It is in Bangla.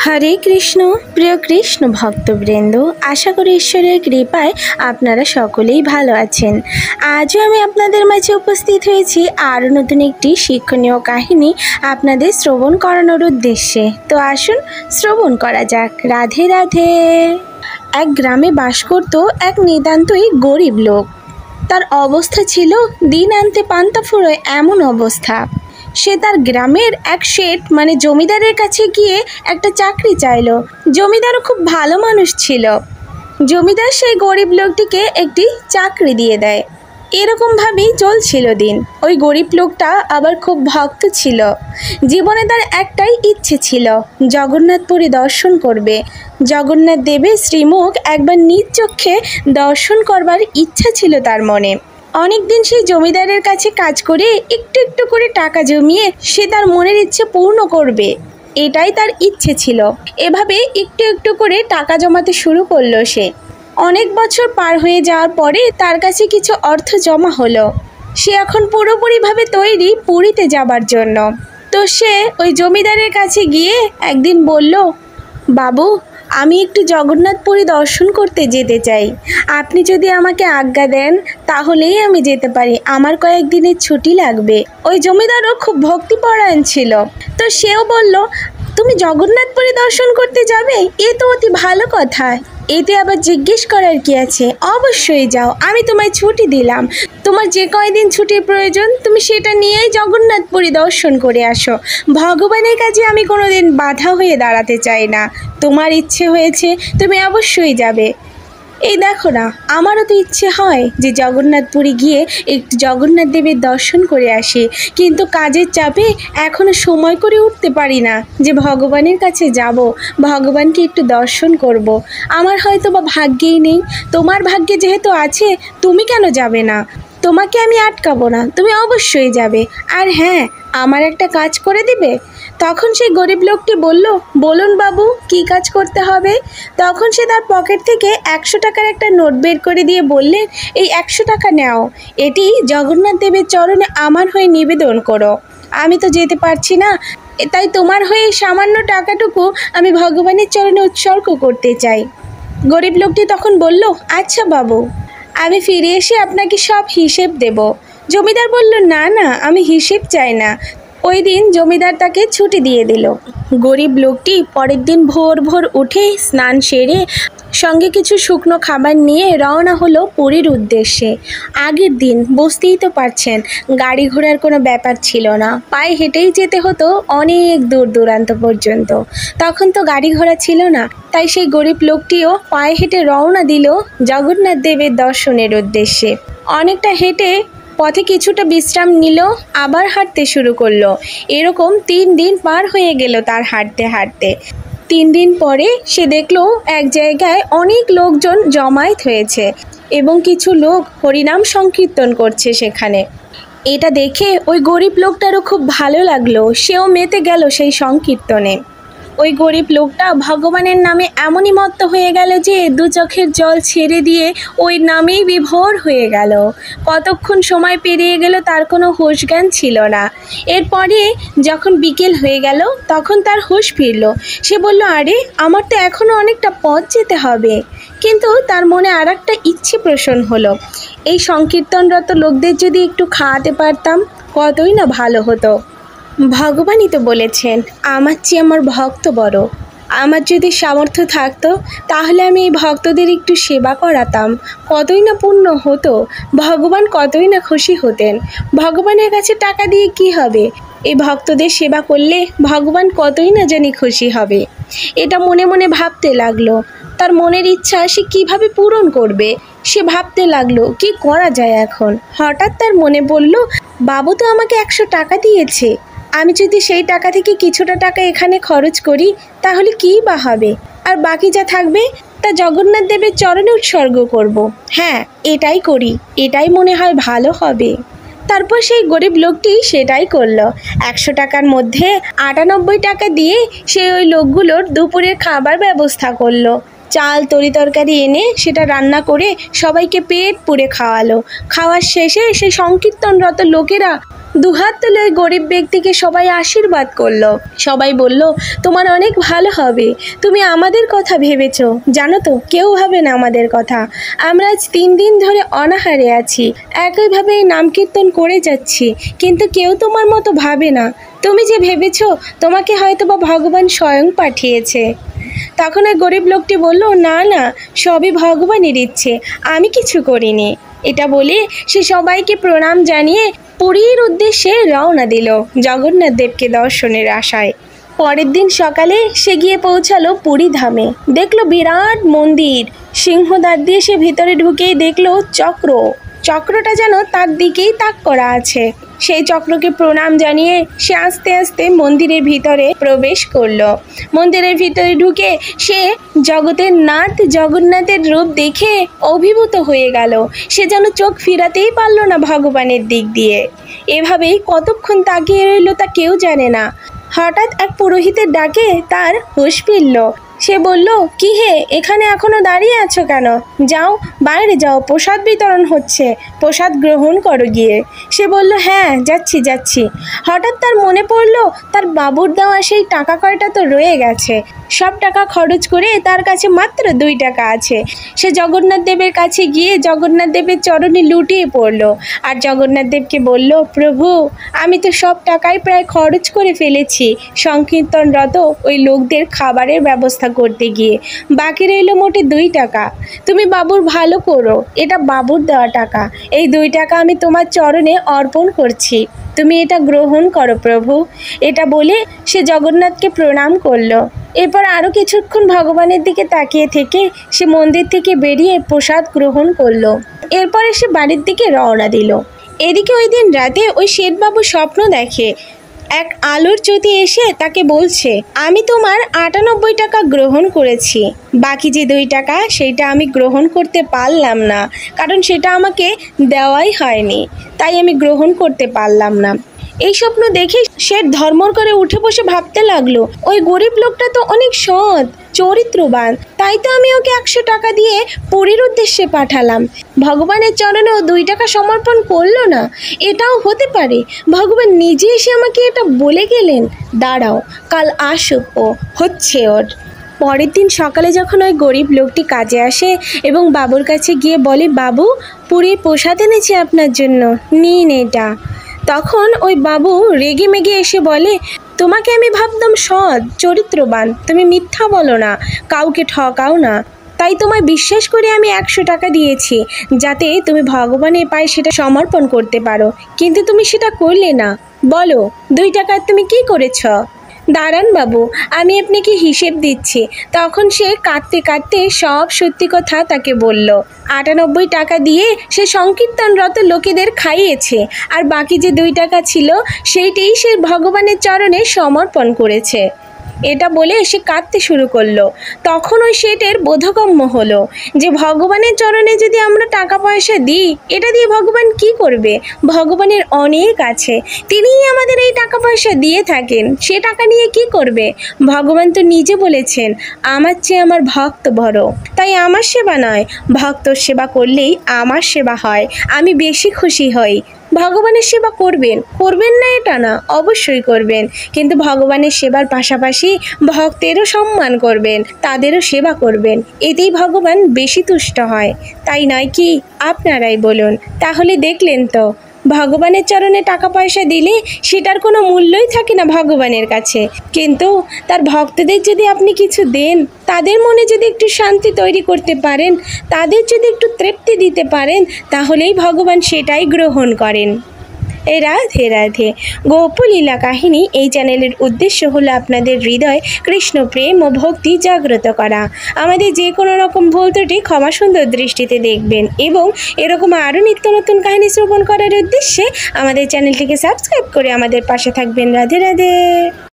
হরে কৃষ্ণ। প্রিয় কৃষ্ণ ভক্তবৃন্দ, আশা করি ঈশ্বরের কৃপায় আপনারা সকলেই ভালো আছেন। আজও আমি আপনাদের মাঝে উপস্থিত হয়েছি আরও নতুন একটি শিক্ষণীয় কাহিনী আপনাদের শ্রবণ করানোর উদ্দেশ্যে। তো আসুন শ্রবণ করা যাক। রাধে রাধে। এক গ্রামে বাস করত এক নিতান্তই গরিব লোক। তার অবস্থা ছিল দিন আনতে পান্তা ফুরোয় এমন অবস্থা। সে তার গ্রামের এক শেঠ জমিদারের কাছে গিয়ে একটা চাকরি চাইল। জমিদারও খুব ভালো মানুষ ছিল। জমিদার সেই গরিব লোকটিকে একটি চাকরি দিয়ে দেয়। এরকমভাবেই চলছিল দিন। ওই গরিব লোকটা আবার খুব ভক্ত ছিল। জীবনে তার একটাই ইচ্ছে ছিল, জগন্নাথপুরী দর্শন করবে। জগন্নাথ দেবের শ্রীমুখ একবার নিজ চক্ষে দর্শন করবার ইচ্ছা ছিল তার মনে। অনেকদিন সেই জমিদারের কাছে কাজ করে একটু একটু করে টাকা জমিয়ে সে তার মনের ইচ্ছে পূর্ণ করবে, এটাই তার ইচ্ছে ছিল। এভাবে একটু একটু করে টাকা জমাতে শুরু করলো সে। অনেক বছর পার হয়ে যাওয়ার পরে তার কাছে কিছু অর্থ জমা হলো। সে এখন পুরোপুরিভাবে তৈরি পুরীতে যাবার জন্য। তো সে ওই জমিদারের কাছে গিয়ে একদিন বলল, বাবু, আমি একটু জগন্নাথপুরী দর্শন করতে যেতে চাই। আপনি যদি আমাকে আজ্ঞা দেন তাহলেই আমি যেতে পারি। আমার কয়েকদিনের ছুটি লাগবে। ওই জমিদারও খুব ভক্তিপরায়ণ ছিল। তো সেও বলল, তুমি জগন্নাথপুরী দর্শন করতে যাবে? এ তো অতি ভালো কথা। এতে আবার জিজ্ঞেস করার কি আছে? অবশ্যই যাও, আমি তোমায় ছুটি দিলাম। তোমার যে কয়দিন ছুটির প্রয়োজন তুমি সেটা নিয়েই জগন্নাথপুরী দর্শন করে আসো। ভগবানের কাছে আমি কোনোদিন বাধা হয়ে দাঁড়াতে চাই না। তোমার ইচ্ছে হয়েছে, তুমি অবশ্যই যাবে। এই দেখো না, আমারও তো ইচ্ছে হয় যে জগন্নাথপুরী গিয়ে একটু জগন্নাথ দেবের দর্শন করে আসি, কিন্তু কাজের চাপে এখনও সময় করে উঠতে পারি না যে ভগবানের কাছে যাব, ভগবানকে একটু দর্শন করব। আমার হয়তো বা ভাগ্যেই নেই। তোমার ভাগ্যে যেহেতু আছে, তুমি কেন যাবে না? তোমাকে আমি আটকাবো না, তুমি অবশ্যই যাবে। আর হ্যাঁ, আমার একটা কাজ করে দিবে। তখন সেই গরিব লোকটি বলল, বলুন বাবু, কি কাজ করতে হবে? তখন সে তার পকেট থেকে 100 টাকার একটা নোট বের করে দিয়ে বললেন, এই 100 টাকা নাও, এটি জগন্নাথ দেবের চরণে আমার হয়ে নিবেদন করো। আমি তো যেতে পারছি না, তাই তোমার হয়ে সামান্য টাকাটুকু আমি ভগবানের চরণে উৎসর্গ করতে চাই। গরিব লোকটি তখন বলল, আচ্ছা বাবু, আমি ফিরে এসে আপনাকে সব হিসেব দেব। জমিদার বলল, না না, আমি হিসেব চাই না। ওই দিন জমিদার তাকে ছুটি দিয়ে দিল। গরিব লোকটি পরের দিন ভোর ভোর উঠে স্নান সেরে সঙ্গে কিছু শুকনো খাবার নিয়ে রওনা হলো পুরীর উদ্দেশ্যে। আগের দিন বুঝতেই তো পারছেন, গাড়ি ঘোড়ার কোনো ব্যাপার ছিল না। পায়ে হেঁটেই যেতে হতো অনেক দূর দূরান্ত পর্যন্ত। তখন তো গাড়ি ঘোড়া ছিল না, তাই সেই গরিব লোকটিও পায়ে হেঁটে রওনা দিল জগন্নাথ দেবের দর্শনের উদ্দেশ্যে। অনেকটা হেঁটে পথে কিছুটা বিশ্রাম নিল, আবার হাঁটতে শুরু করলো। এরকম 3 দিন পার হয়ে গেল তার হাঁটতে হাঁটতে। 3 দিন পরে সে দেখলো এক জায়গায় অনেক লোকজন জমায়েত হয়েছে এবং কিছু লোক হরিনাম সংকীর্তন করছে সেখানে। এটা দেখে ওই গরিব লোকটারও খুব ভালো লাগলো। সেও মেতে গেল সেই সংকীর্তনে। ওই গরিব লোকটা ভগবানের নামে এমনই মত্ত হয়ে গেল যে 2 চোখের জল ছেড়ে দিয়ে ওই নামেই বিভোর হয়ে গেল। কতক্ষণ সময় পেরিয়ে গেল তার কোনো হুঁশ জ্ঞান ছিল না। এরপরে যখন বিকেল হয়ে গেল তখন তার হুঁশ ফিরল। সে বলল, আরে, আমার তো এখনও অনেকটা পথ যেতে হবে। কিন্তু তার মনে আর একটা ইচ্ছে পোষণ হলো, এই সংকীর্তনরত লোকদের যদি একটু খাওয়াতে পারতাম কতই না ভালো হতো। ভগবানই তো বলেছেন, আমার চেয়ে আমার ভক্ত বড়। আমার যদি সামর্থ্য থাকতো তাহলে আমি এই ভক্তদের একটু সেবা করাতাম, কতই না পুণ্য হতো। ভগবান কতই না খুশি হতেন। ভগবানের কাছে টাকা দিয়ে কি হবে? এই ভক্তদের সেবা করলে ভগবান কতই না জানি খুশি হবে। এটা মনে মনে ভাবতে লাগলো। তার মনের ইচ্ছা সে কিভাবে পূরণ করবে সে ভাবতে লাগলো, কি করা যায় এখন। হঠাৎ তার মনে পড়ল, বাবু তো আমাকে 100 টাকা দিয়েছে। আমি যদি সেই টাকা থেকে কিছুটা টাকা এখানে খরচ করি তাহলে কী বা হবে? আর বাকি যা থাকবে তা জগন্নাথ দেবের চরণে উৎসর্গ করব। হ্যাঁ, এটাই করি, এটাই মনে হয় ভালো হবে। তারপর সেই গরিব লোকটি সেটাই করলো। 100 টাকার মধ্যে 98 টাকা দিয়ে সে ওই লোকগুলোর দুপুরের খাবার ব্যবস্থা করলো। চাল তরিতরকারি এনে সেটা রান্না করে সবাইকে পেট পুড়ে খাওয়ালো। খাওয়ার শেষে সেই সংকীর্তনরত লোকেরা দুহাত তুলে ওই গরিব ব্যক্তিকে সবাই আশীর্বাদ করলো। সবাই বলল, তোমার অনেক ভালো হবে, তুমি আমাদের কথা ভেবেছো। জানো তো, কেউ ভাবে না আমাদের কথা। আমরা আজ 3 দিন ধরে অনাহারে আছি, একইভাবে নাম কীর্তন করে যাচ্ছি, কিন্তু কেউ তোমার মতো ভাবে না। তুমি যে ভেবেছো, তোমাকে হয়তো বা ভগবান স্বয়ং পাঠিয়েছে। তখন ওই গরিব লোকটি বলল, না না, সবই ভগবানের ইচ্ছে, আমি কিছু করিনি। এটা বলে সে সবাইকে প্রণাম জানিয়ে পুরীর উদ্দেশ্যে রওনা দিল জগন্নাথ দেবকে দর্শনের আশায়। পরের দিন সকালে সে গিয়ে পৌঁছালো পুরী ধামে। দেখলো বিরাট মন্দির, সিংহদ্বার দিয়ে সে ভিতরে ঢুকেই দেখলো চক্রটা যেন তার দিকেই তাক করা আছে। সেই চক্রকে প্রণাম জানিয়ে সে আস্তে আস্তে মন্দিরের ভিতরে প্রবেশ করলো। মন্দিরের ভিতরে ঢুকে সে জগতের নাথ জগন্নাথের রূপ দেখে অভিভূত হয়ে গেল। সে যেন চোখ ফিরাতেই পারল না ভগবানের দিক দিয়ে। এভাবেই কতক্ষণ তাকিয়ে রইল তা কেউ জানে না। হঠাৎ এক পুরোহিতের ডাকে তার হুঁশ ফিরল। সে বলল, কি হে, এখানে এখনো দাঁড়িয়ে আছো কেন? যাও, বাইরে যাও, প্রসাদ বিতরণ হচ্ছে, প্রসাদ গ্রহণ করো গিয়ে। সে বলল, হ্যাঁ, যাচ্ছি। হঠাৎ তার মনে পড়ল তার বাবুর দেওয়া সেই টাকা কয়টা তো রয়ে গেছে। সব টাকা খরচ করে তার কাছে মাত্র 2 টাকা আছে। সে জগন্নাথ দেবের কাছে গিয়ে জগন্নাথ দেবের চরণে লুটিয়ে পড়ল আর জগন্নাথ দেবকে বলল, প্রভু, আমি তো সব টাকাই প্রায় খরচ করে ফেলেছি সংকীর্তনরত ওই লোকদের খাবারের ব্যবস্থা করতে গিয়ে। বাকি রইল মোটে 2 টাকা। তুমি বাবুর ভালো করো, এটা বাবুর দেওয়া টাকা। এই 2 টাকা আমি তোমার চরণে অর্পণ করছি, তুমি এটা গ্রহণ করো প্রভু। এটা বলে সে জগন্নাথকে প্রণাম করলো। এরপর আরও কিছুক্ষণ ভগবানের দিকে তাকিয়ে থেকে সে মন্দির থেকে বেরিয়ে প্রসাদ গ্রহণ করলো। এরপরে সে বাড়ির দিকে রওনা দিল। এদিকে ওই দিন রাতে ওই শেঠবাবু স্বপ্ন দেখে এক আলোর জ্যোতি এসে তাকে বলছে, আমি তোমার 98 টাকা গ্রহণ করেছি, বাকি যে 2 টাকা সেইটা আমি গ্রহণ করতে পারলাম না, কারণ সেটা আমাকে দেওয়াই হয়নি, তাই আমি গ্রহণ করতে পারলাম না। এই স্বপ্ন দেখে সে ধর্মর করে উঠে বসে ভাবতে লাগলো, ওই গরিব লোকটা তো অনেক সৎ চরিত্রবান, তাই তো আমি ওকে 100 টাকা দিয়ে পুরীর উদ্দেশ্যে পাঠালাম। ভগবানের চরণেও 2 টাকা সমর্পণ করলো না। এটাও হতে পারে ভগবান নিজে এসে আমাকে এটা বলে গেলেন। দাঁড়াও, কাল আসুক, ও হচ্ছে ওর। পরের দিন সকালে যখন ওই গরিব লোকটি কাজে আসে এবং বাবুর কাছে গিয়ে বলে, বাবু, পুরীর প্রসাদ এনেছি আপনার জন্য, নিন এটা। তখন ওই বাবু রেগে মেগে এসে বলে, তোমাকে আমি ভাবতাম সৎ চরিত্রবান, তুমি মিথ্যা বলো না, কাউকে ঠকাও না, তাই তোমায় বিশ্বাস করে আমি 100 টাকা দিয়েছি যাতে তুমি ভগবানের পায়ে সেটা সমর্পণ করতে পারো, কিন্তু তুমি সেটা করলে না। বলো, 2 টাকার তুমি কি করেছ? দাঁড়ান বাবু, আমি আপনাকে হিসেব দিচ্ছি। তখন সে কাঁদতে কাঁদতে সব সত্যি কথা তাকে বলল। 98 টাকা দিয়ে সে সংকীর্তনরত লোকেদের খাইয়েছে, আর বাকি যে 2 টাকা ছিল সেইটাই সে ভগবানের চরণে সমর্পণ করেছে। এটা বলে সে কাঁদতে শুরু করলো। তখন ওই শেঠের বোধগম্য হলো যে ভগবানের চরণে যদি আমরা টাকা পয়সা দিই, এটা দিয়ে ভগবান কি করবে? ভগবানের অনেক আছে, তিনিই আমাদের এই টাকা পয়সা দিয়ে থাকেন, সে টাকা নিয়ে কি করবে? ভগবান তো নিজে বলেছেন, আমার চেয়ে আমার ভক্ত বড়, তাই আমার সেবা নয়, ভক্তর সেবা করলেই আমার সেবা হয়, আমি বেশি খুশি হই। ভগবানের সেবা করবেন না এটা না, অবশ্যই করবেন, কিন্তু ভগবানের সেবার পাশাপাশি ভক্তেরও সম্মান করবেন, তাদেরও সেবা করবেন, এতেই ভগবান বেশি তুষ্ট হয়, তাই নয় কি? আপনারাই বলুন। তাহলে দেখলেন তো, ভগবানের চরণে টাকা পয়সা দিলে সেটার কোনো মূল্যই থাকে না ভগবানের কাছে, কিন্তু তার ভক্তদের যদি আপনি কিছু দেন, তাদের মনে যদি একটু শান্তি তৈরি করতে পারেন, তাদের যদি একটু তৃপ্তি দিতে পারেন, তাহলেই ভগবান সেটাই গ্রহণ করেন। রাধে রাধে। গোপলীলা কাহিনী এই চ্যানেলের উদ্দেশ্য হলো আপনাদের হৃদয় কৃষ্ণ প্রেম ও ভক্তি জাগ্রত করা। আমাদের যে কোনো রকম ভুল ত্রুটি ক্ষমা সুন্দর দৃষ্টিতে দেখবেন এবং এরকম আরও নিত্য নতুন কাহিনী শ্রবণ করার উদ্দেশ্যে আমাদের চ্যানেলটিকে সাবস্ক্রাইব করে আমাদের পাশে থাকবেন। রাধে রাধে।